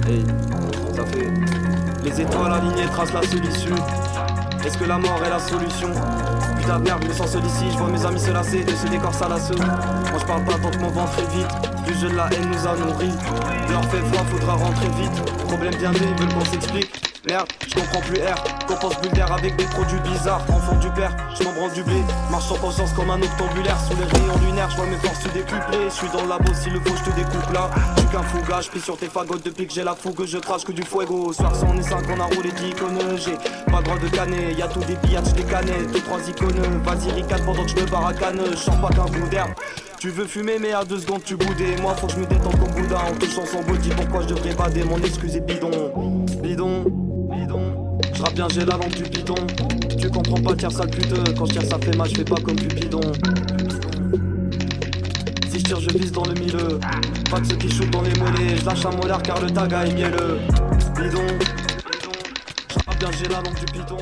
Hey, ça fait. Les étoiles alignées tracent la solitude. Est-ce que la mort est la solution? Putain de merde, je me sens seul ici, je vois mes amis se lasser de ce décor salasseux. Moi je parle pas tant que mon ventre est vide. Du jeu de la haine nous a nourris. Leur fait froid, faudra rentrer vite. Problème bien né, ils veulent qu'on s'explique. Merde, je comprends plus R, compense bulle d'air avec des produits bizarres. Enfant du père, je m'en branle du blé. Marche sans conscience comme un octambulaire. Sous les rayons lunaires, je vois mes forces se décupler. Je suis dans le labo, s'il le faut, je te découpe là. Je suis qu'un fouga, je plie sur tes fagots depuis que j'ai la fougue. Je crache que du fuego. Soir on est 5, on a roulé 10 icônes. J'ai pas le droit de canner, y'a tout des pillages, des canettes. 2-3 icônes, vas-y ricade pendant que je me baracane. Je sens pas qu'un bout d'herbe. Tu veux fumer mais à 2 secondes tu boudes. Et moi faut que je me détende comme Bouddha. En touchant son body, pourquoi je devrais bader? Mon excuse est bidon. Bidon. Je rappe bien, j'ai la langue du bidon. Tu comprends pas, tire sale pute. Quand je tire ça fait mal, je fais pas comme Cupidon. Si je tire je vise dans le milieu. Pas de ceux qui shootent dans les mollets. Je lâche un molar car le tag a mielleux. Bidon. Je rappe bien, j'ai la langue du bidon.